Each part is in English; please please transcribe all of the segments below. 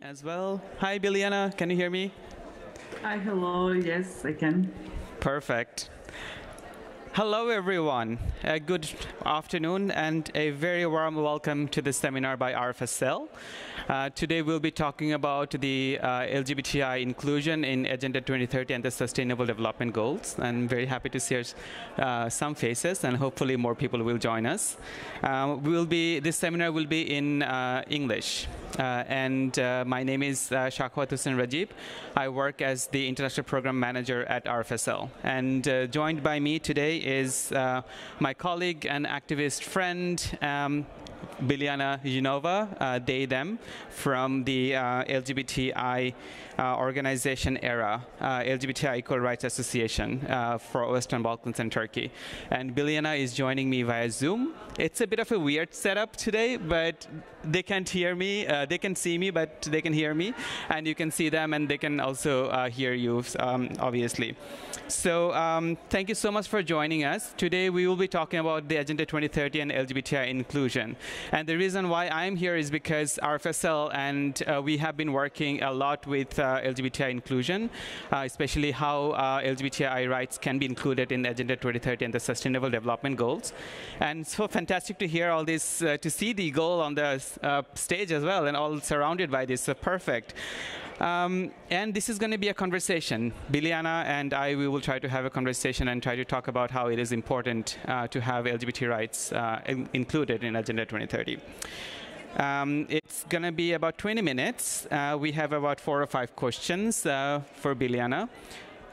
as well. Hi, Biljana. Can you hear me? Hi, hello. Yes, I can. Perfect. Hello, everyone. Good afternoon and a very warm welcome to this seminar by RFSL. Today we'll be talking about the LGBTI inclusion in Agenda 2030 and the Sustainable Development Goals. I'm very happy to see some faces, and hopefully more people will join us. This seminar will be in English. My name is Shakwat Hussain Rajib. I work as the International Program Manager at RFSL. And joined by me today is my colleague and activist friend, Biljana Ginova, they, them, from the LGBTI organization ERA, LGBTI Equal Rights Association for Western Balkans and Turkey. And Biljana is joining me via Zoom. It's a bit of a weird setup today, but they can't hear me. They can see me, but they can hear me. And you can see them, and they can also hear you, obviously. So thank you so much for joining us. Today we will be talking about the Agenda 2030 and LGBTI inclusion. And the reason why I'm here is because RFSL and we have been working a lot with LGBTI inclusion, especially how LGBTI rights can be included in Agenda 2030 and the Sustainable Development Goals. And so fantastic to hear all this, to see the goal on the stage as well, and all surrounded by this. So perfect. And this is going to be a conversation. Biljana and I, we will try to have a conversation and try to talk about how it is important to have LGBT rights included in Agenda 2030. It's going to be about 20 minutes. We have about 4 or 5 questions for Biljana.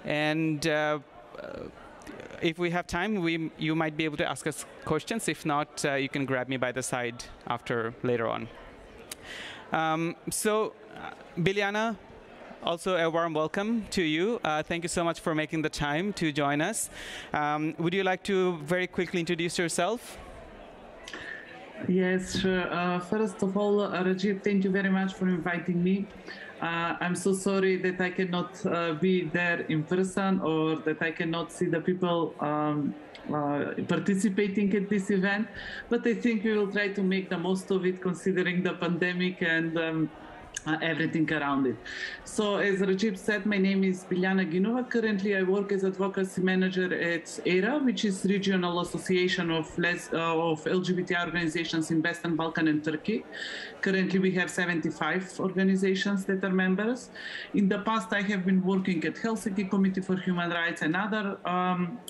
And if we have time, you might be able to ask us questions. If not, you can grab me by the side later on. Biljana, also a warm welcome to you. Thank you so much for making the time to join us. Would you like to very quickly introduce yourself? Yes, sure. First of all, Rajib, thank you very much for inviting me. I'm so sorry that I cannot be there in person, or that I cannot see the people participating at this event, but I think we will try to make the most of it, considering the pandemic and everything around it. So, as Rajib said, my name is Biljana Ginova. Currently, I work as advocacy manager at ERA, which is Regional Association of LGBT organizations in Western Balkan and Turkey. Currently, we have 75 organizations that are members. In the past, I have been working at Helsinki Committee for Human Rights and other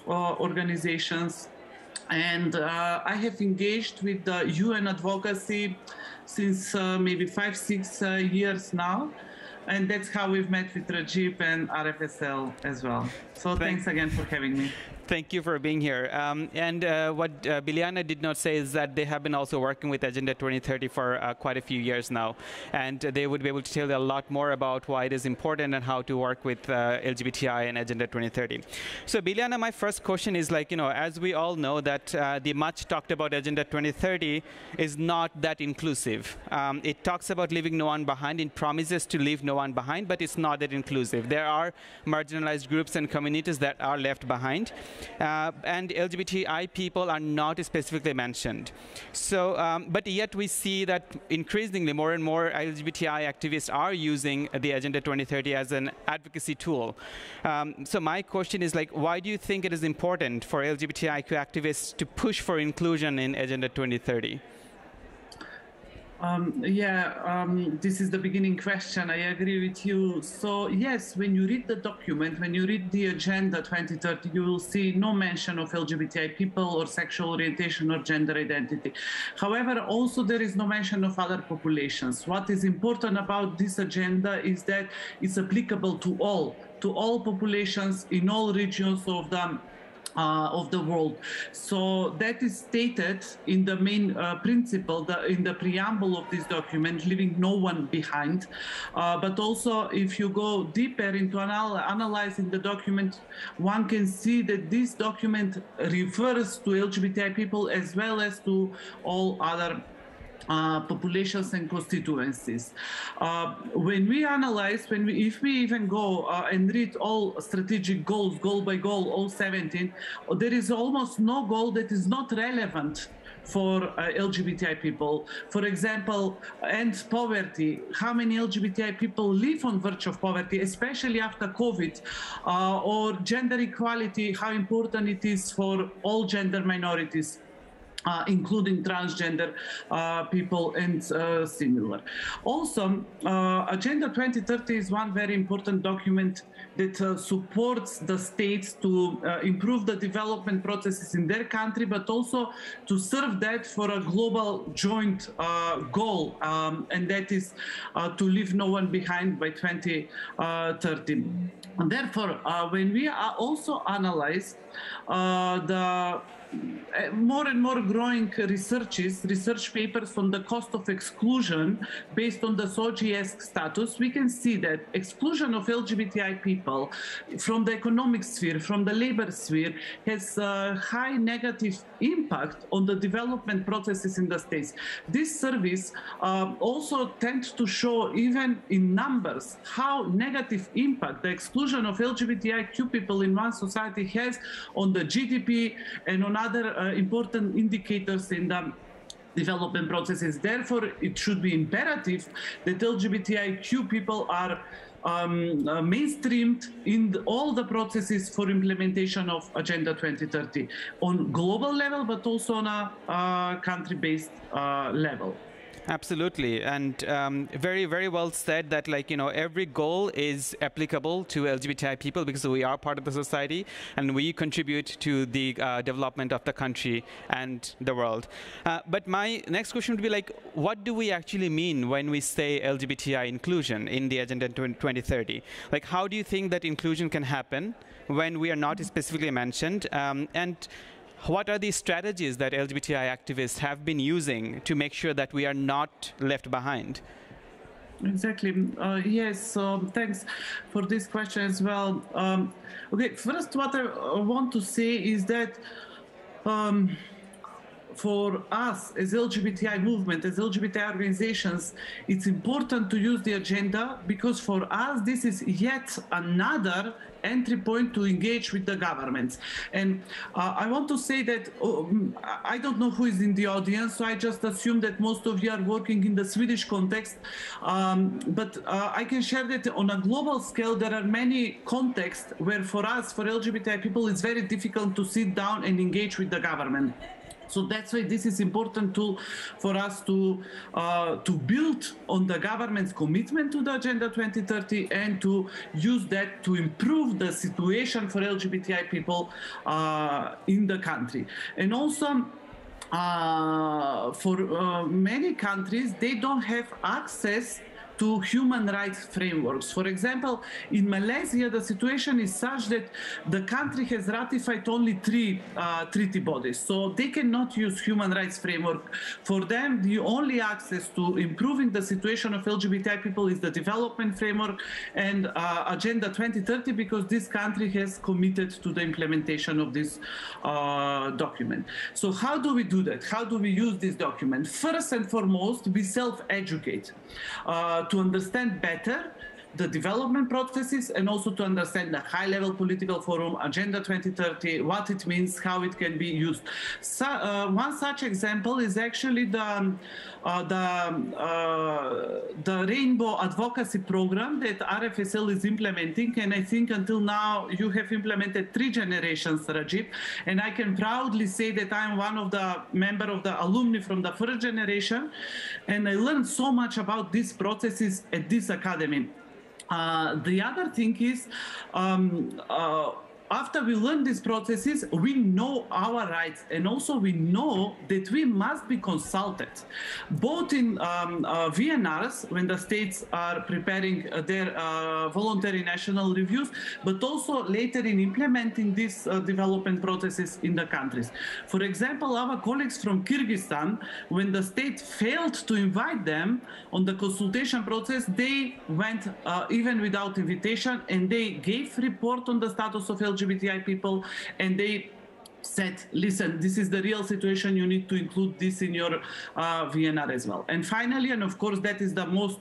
organizations. And I have engaged with the UN advocacy since maybe 5-6 years now. And that's how we've met with Rajib and RFSL as well. So thanks again for having me. Thank you for being here. What Biljana did not say is that they have been also working with Agenda 2030 for quite a few years now. And they would be able to tell you a lot more about why it is important and how to work with LGBTI and Agenda 2030. So Biljana, my first question is, as we all know that the much talked about Agenda 2030 is not that inclusive. It talks about leaving no one behind. It promises to leave no one behind, but it's not that inclusive. There are marginalized groups and communities that are left behind. And LGBTI people are not specifically mentioned. So, but yet we see that increasingly more and more LGBTI activists are using the Agenda 2030 as an advocacy tool. So my question is, why do you think it is important for LGBTIQ activists to push for inclusion in Agenda 2030? This is the beginning question. I agree with you. So yes, when you read the document, when you read the Agenda 2030, you will see no mention of LGBTI people or sexual orientation or gender identity. However, also there is no mention of other populations. What is important about this agenda is that it's applicable to all populations in all regions of the world. So that is stated in the main principle, in the preamble of this document, leaving no one behind. But also, if you go deeper into analyzing the document, one can see that this document refers to LGBTI people as well as to all other populations and constituencies. When we analyze, if we even go and read all strategic goals, goal by goal, all 17, there is almost no goal that is not relevant for LGBTI people. For example, end poverty. How many LGBTI people live on verge of poverty, especially after COVID? Or gender equality, how important it is for all gender minorities. Including transgender people and similar. Also, Agenda 2030 is one very important document that supports the states to improve the development processes in their country, but also to serve that for a global joint goal, and that is to leave no one behind by 2030. And therefore, when we also analyze the more and more growing research papers on the cost of exclusion based on the SOGI-esque status, we can see that exclusion of LGBTI people from the economic sphere, from the labor sphere, has a high negative impact on the development processes in the states. This surveys also tend to show, even in numbers, how negative impact the exclusion of LGBTIQ people in one society has on the GDP and on other important indicators in the development processes. Therefore, it should be imperative that LGBTIQ people are mainstreamed in all the processes for implementation of Agenda 2030 on global level, but also on a country-based level. Absolutely, and very, very well said that, like, you know, every goal is applicable to LGBTI people because we are part of the society and we contribute to the development of the country and the world. But my next question would be, like, what do we actually mean when we say LGBTI inclusion in the Agenda 2030? Like, how do you think that inclusion can happen when we are not specifically mentioned? And what are the strategies that LGBTI activists have been using to make sure that we are not left behind? Exactly. Yes, thanks for this question as well. Okay, first what I want to say is that for us as LGBTI movement, as LGBTI organizations, it's important to use the agenda because for us this is yet another entry point to engage with the governments. And I want to say that I don't know who is in the audience, so I just assume that most of you are working in the Swedish context. But I can share that on a global scale, there are many contexts where for us, for LGBTI people, it's very difficult to sit down and engage with the government. So that's why this is important tool for us to build on the government's commitment to the Agenda 2030 and to use that to improve the situation for LGBTI people in the country. And also, for many countries, they don't have access to human rights frameworks. For example, in Malaysia, the situation is such that the country has ratified only 3 treaty bodies, so they cannot use human rights framework. For them, the only access to improving the situation of LGBTI people is the development framework and Agenda 2030, because this country has committed to the implementation of this document. So how do we do that? How do we use this document? First and foremost, we self-educate to understand better the development processes and also to understand the high-level political forum, Agenda 2030, what it means, how it can be used. So, one such example is actually the Rainbow Advocacy Program that RFSL is implementing, and I think until now you have implemented 3 generations, Rajib, and I can proudly say that I'm one of the member of the alumni from the first generation, and I learned so much about these processes at this academy. The other thing is, after we learn these processes, we know our rights, and also we know that we must be consulted, both in VNRs, when the states are preparing their voluntary national reviews, but also later in implementing these development processes in the countries. For example, our colleagues from Kyrgyzstan, when the state failed to invite them on the consultation process, they went even without invitation, and they gave report on the status of LGBTI people, and they said, listen, this is the real situation, you need to include this in your VNR as well. And finally, and of course that is the most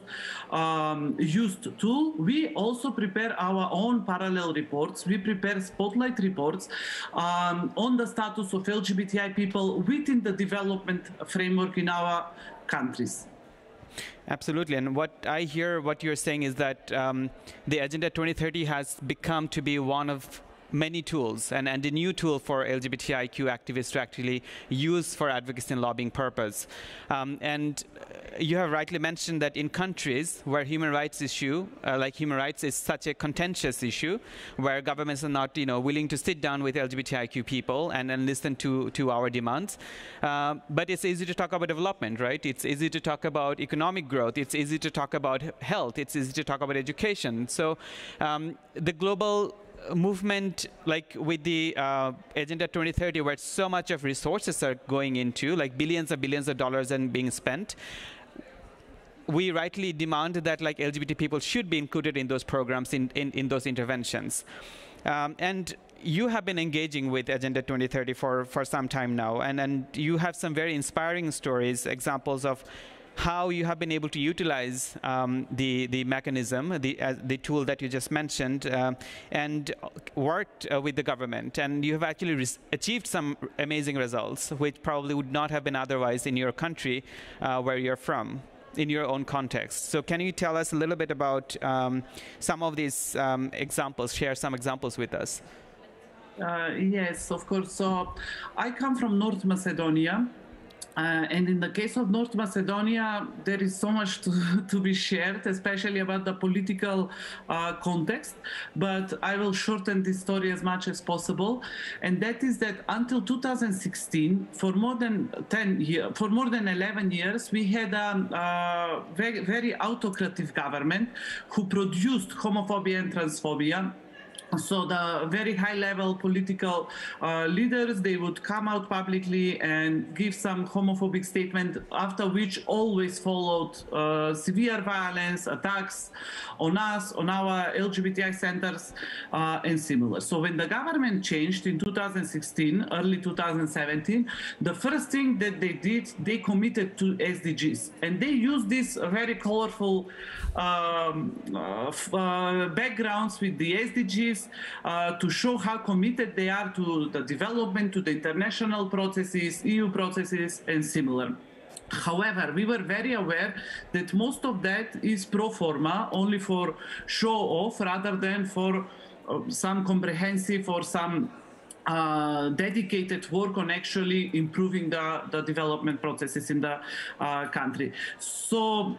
used tool, we also prepare our own parallel reports. We prepare spotlight reports on the status of LGBTI people within the development framework in our countries. Absolutely. And what I hear, what you're saying is that the Agenda 2030 has become to be one of many tools and a new tool for LGBTIQ activists to actually use for advocacy and lobbying purpose. And you have rightly mentioned that in countries where human rights issue, like human rights is such a contentious issue, where governments are not willing to sit down with LGBTIQ people and listen to our demands. But it's easy to talk about development, right? It's easy to talk about economic growth. It's easy to talk about health. It's easy to talk about education. So the global movement, like with the Agenda 2030, where so much of resources are going into, like billions of dollars and being spent, we rightly demand that like LGBT people should be included in those programs, in those interventions. And you have been engaging with Agenda 2030 for some time now, and you have some very inspiring stories, examples of how you have been able to utilize the mechanism, the tool that you just mentioned, and worked with the government. And you have actually achieved some amazing results, which probably would not have been otherwise in your country where you're from, in your own context. So can you tell us a little bit about some of these examples, share some examples with us? Yes, of course. So I come from North Macedonia. And in the case of North Macedonia, there is so much to be shared, especially about the political context. But I will shorten this story as much as possible. And that is that until 2016, for more than 11 years, we had a very, very autocratic government who produced homophobia and transphobia. So the very high-level political leaders, they would come out publicly and give some homophobic statement, after which always followed severe violence, attacks on us, on our LGBTI centers, and similar. So when the government changed in 2016, early 2017, the first thing that they did, they committed to SDGs. And they used these very colorful backgrounds with the SDGs to show how committed they are to the development, to the international processes, EU processes, and similar. However, we were very aware that most of that is pro forma, only for show off, rather than for some comprehensive or some dedicated work on actually improving the development processes in the country. So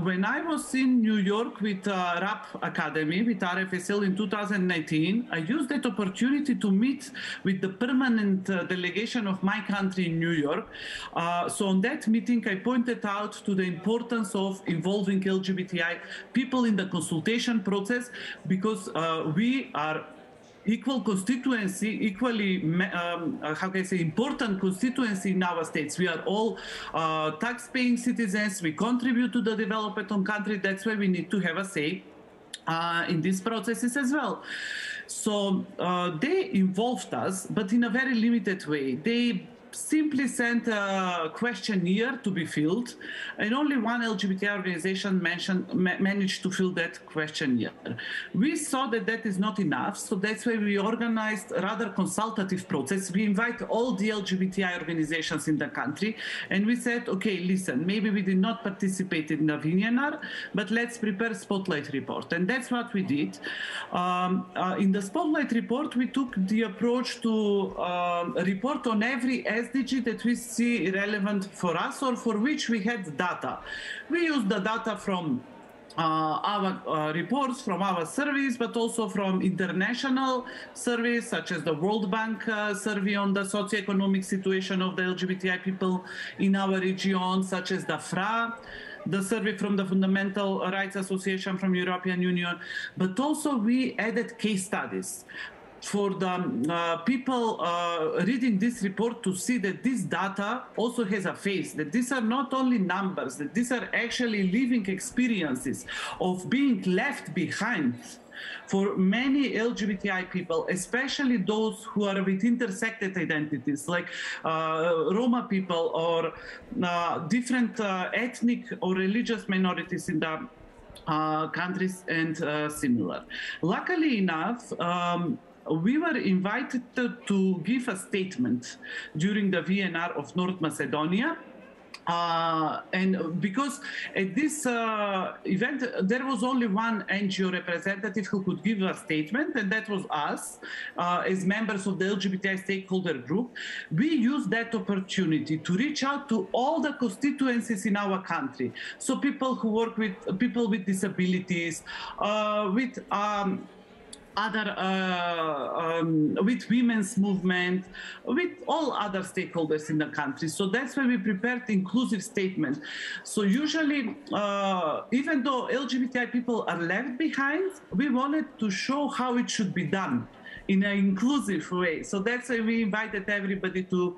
when I was in New York with RAP Academy, with RFSL in 2019, I used that opportunity to meet with the permanent delegation of my country in New York. So on that meeting, I pointed out to the importance of involving LGBTI people in the consultation process, because we are equal constituency, equally, how can I say, important constituency in our states. We are all tax-paying citizens. We contribute to the development of country. That's why we need to have a say in these processes as well. So they involved us, but in a very limited way. They simply sent a questionnaire to be filled, and only one LGBTI organization managed to fill that questionnaire. We saw that that is not enough, so that's why we organized a rather consultative process. We invite all the LGBTI organizations in the country, and we said, okay, listen, maybe we did not participate in the VNR, but let's prepare a spotlight report. And that's what we did. In the spotlight report, we took the approach to report on every SDG that we see relevant for us or for which we had data. We used the data from our reports, from our surveys, but also from international surveys such as the World Bank survey on the socioeconomic situation of the LGBTI people in our region, such as the FRA, the survey from the Fundamental Rights Association from European Union, but also we added case studies for the people reading this report to see that this data also has a face, that these are not only numbers, that these are actually living experiences of being left behind For many LGBTI people, especially those who are with intersected identities, like Roma people or different ethnic or religious minorities in the countries and similar. Luckily enough, we were invited to give a statement during the VNR of North Macedonia. And because at this event, there was only one NGO representative who could give a statement, and that was us, as members of the LGBTI stakeholder group. We used that opportunity to reach out to all the constituencies in our country. So people who work with people with disabilities, with with women's movement, with all other stakeholders in the country. So that's why we prepared inclusive statement. So usually, even though LGBTI people are left behind, we wanted to show how it should be done in an inclusive way. So that's why we invited everybody to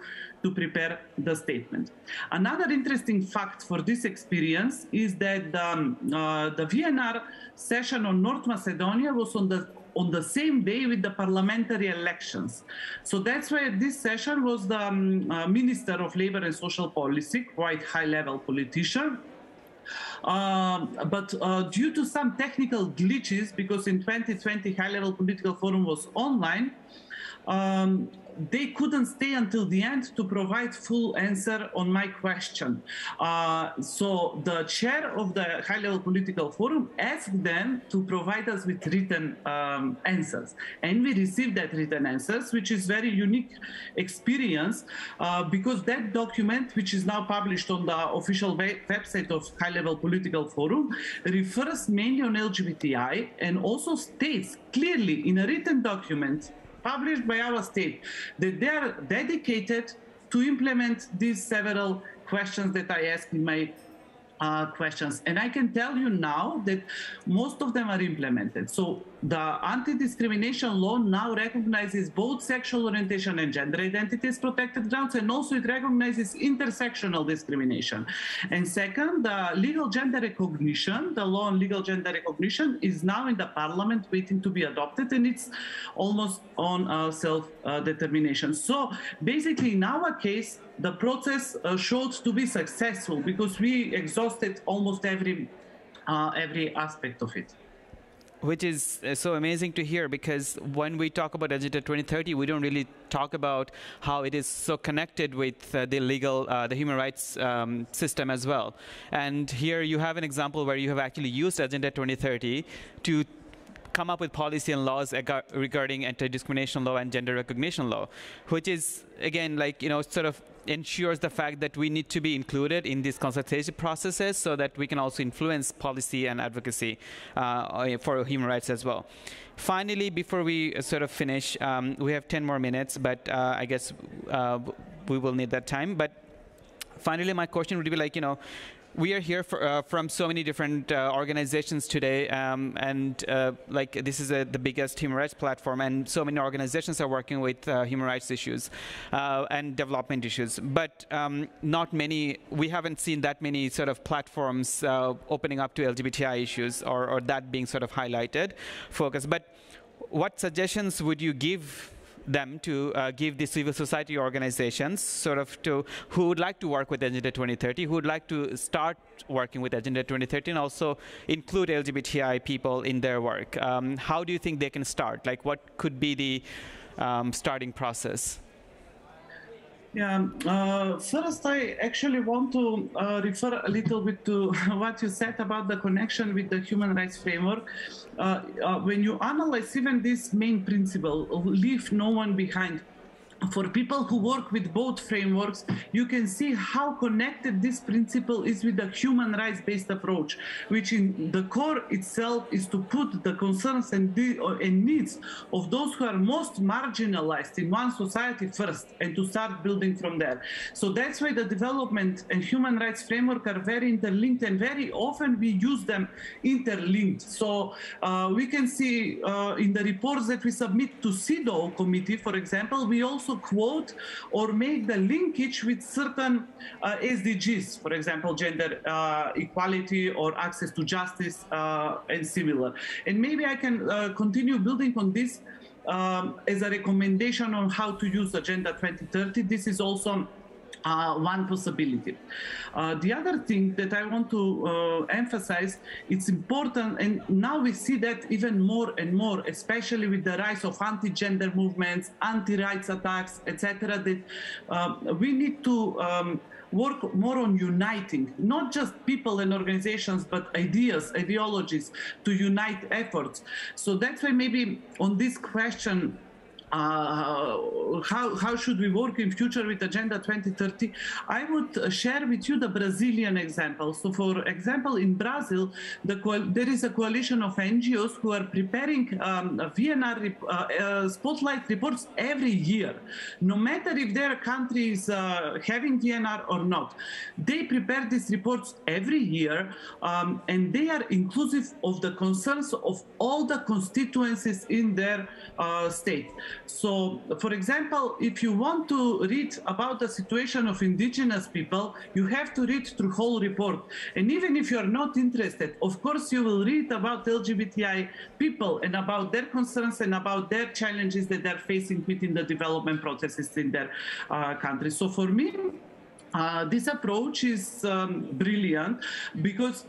prepare the statement. Another interesting fact for this experience is that the VNR session on North Macedonia was on the same day with the parliamentary elections. So that's why this session was the Minister of Labor and Social Policy, quite high-level politician. But due to some technical glitches, because in 2020 High-Level Political Forum was online, they couldn't stay until the end to provide full answer on my question. So the chair of the High-Level Political Forum asked them to provide us with written answers. And we received that written answers, which is very unique experience, because that document, which is now published on the official website of High-Level Political Forum, refers mainly on LGBTI and also states clearly in a written document published by our state that they are dedicated to implement these several questions that I asked in my questions. And I can tell you now that most of them are implemented. So the anti-discrimination law now recognizes both sexual orientation and gender identity as protected grounds, and also it recognizes intersectional discrimination. And second, the legal gender recognition, the law on legal gender recognition, is now in the parliament waiting to be adopted, and it's almost on self-determination. So basically, in our case, the process showed to be successful because we exhausted almost every aspect of it. Which is so amazing to hear, because when we talk about Agenda 2030, we don't really talk about how it is so connected with the legal, the human rights system as well. And here you have an example where you have actually used Agenda 2030 to come up with policy and laws regarding anti-discrimination law and gender recognition law, which is, again, like, you know, sort of ensures the fact that we need to be included in these consultation processes so that we can also influence policy and advocacy for human rights as well. Finally, before we sort of finish, we have 10 more minutes, but I guess we will need that time. But finally, my question would be like, you know, we are here from so many different organizations today, and like this is the biggest human rights platform, and so many organizations are working with human rights issues and development issues. But not many, we haven't seen that many sort of platforms opening up to LGBTI issues or that being sort of highlighted, focus. But what suggestions would you give them to give the civil society organizations sort of to who would like to work with Agenda 2030, who would like to start working with Agenda 2030 and also include LGBTI people in their work? How do you think they can start? Like, what could be the starting process? Yeah, first I actually want to refer a little bit to what you said about the connection with the human rights framework. When you analyze even this main principle, leave no one behind, for people who work with both frameworks, you can see how connected this principle is with the human rights-based approach, which in the core itself is to put the concerns and needs of those who are most marginalized in one society first and to start building from there. So that's why the development and human rights framework are very interlinked, and very often we use them interlinked. So we can see in the reports that we submit to CEDAW committee, for example, we also also quote or make the linkage with certain SDGs, for example, gender equality or access to justice and similar. And maybe I can continue building on this as a recommendation on how to use Agenda 2030. This is also one possibility. The other thing that I want to emphasize, it's important, and now we see that even more and more, especially with the rise of anti-gender movements, anti-rights attacks, etc., that we need to work more on uniting, not just people and organizations, but ideas, ideologies, to unite efforts. So that's why maybe on this question, how should we work in future with Agenda 2030? I would share with you the Brazilian example. So, for example, in Brazil, there is a coalition of NGOs who are preparing VNR spotlight reports every year, no matter if their country is having VNR or not. They prepare these reports every year, and they are inclusive of the concerns of all the constituencies in their state. So, for example, if you want to read about the situation of indigenous people, you have to read through whole report. And even if you are not interested, of course, you will read about LGBTI people and about their concerns and about their challenges that they're facing within the development processes in their country. So for me, this approach is brilliant because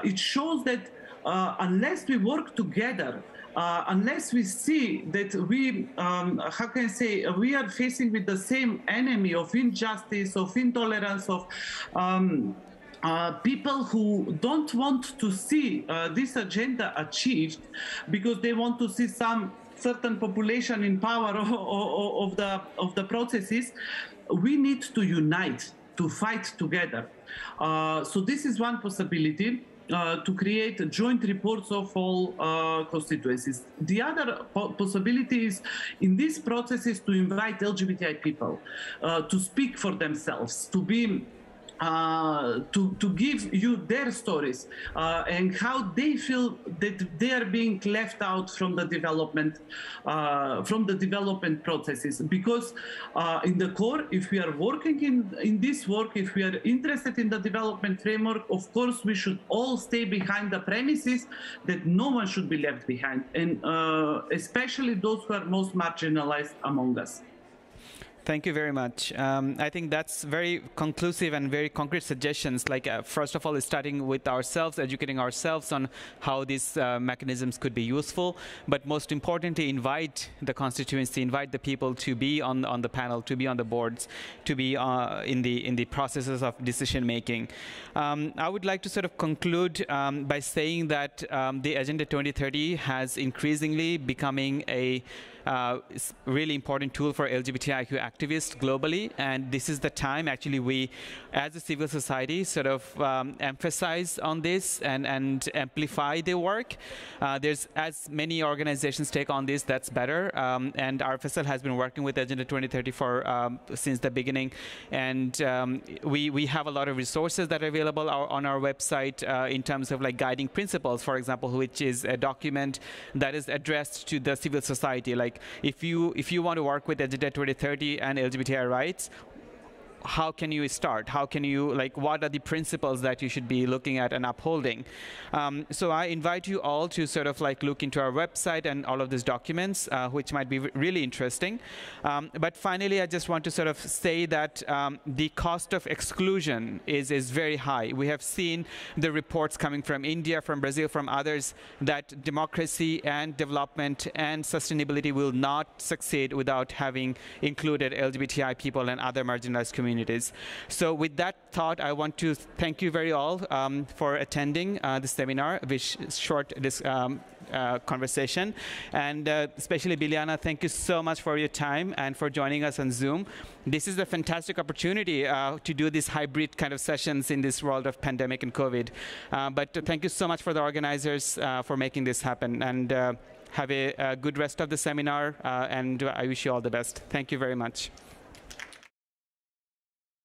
it shows that unless we work together, unless we see that we, how can I say, we are facing with the same enemy of injustice, of intolerance, of people who don't want to see this agenda achieved because they want to see some certain population in power of the processes, we need to unite, to fight together. So this is one possibility. To create joint reports of all constituencies. The other possibility is in these processes to invite LGBTI people to speak for themselves, to be to give you their stories and how they feel that they are being left out from the development processes. Because in the core, if we are working in this work, if we are interested in the development framework, of course we should all stay behind the premises that no one should be left behind, and especially those who are most marginalized among us. Thank you very much. I think that's very conclusive and very concrete suggestions, like first of all, starting with ourselves, educating ourselves on how these mechanisms could be useful, but most importantly, invite the constituency, invite the people to be on the panel, to be on the boards, to be in the processes of decision making. I would like to sort of conclude by saying that the Agenda 2030 has increasingly becoming a really important tool for LGBTIQ activists globally, and this is the time actually we, as a civil society, sort of emphasize on this and amplify their work. There's as many organizations take on this, that's better, and RFSL has been working with Agenda 2030 for since the beginning, and we have a lot of resources that are available on our website in terms of like guiding principles, for example, which is a document that is addressed to the civil society. Like if you want to work with Agenda 2030 and LGBTI rights, how can you start? How can you, like, what are the principles that you should be looking at and upholding? So I invite you all to sort of like look into our website and all of these documents, which might be really interesting. But finally, I just want to sort of say that the cost of exclusion is very high. We have seen the reports coming from India, from Brazil, from others, that democracy and development and sustainability will not succeed without having included LGBTI people and other marginalized communities. So with that thought, I want to thank you very all for attending this seminar, this short conversation. And especially Biljana, thank you so much for your time and for joining us on Zoom. This is a fantastic opportunity to do these hybrid kind of sessions in this world of pandemic and COVID. But thank you so much for the organizers for making this happen. And have a good rest of the seminar, and I wish you all the best. Thank you very much.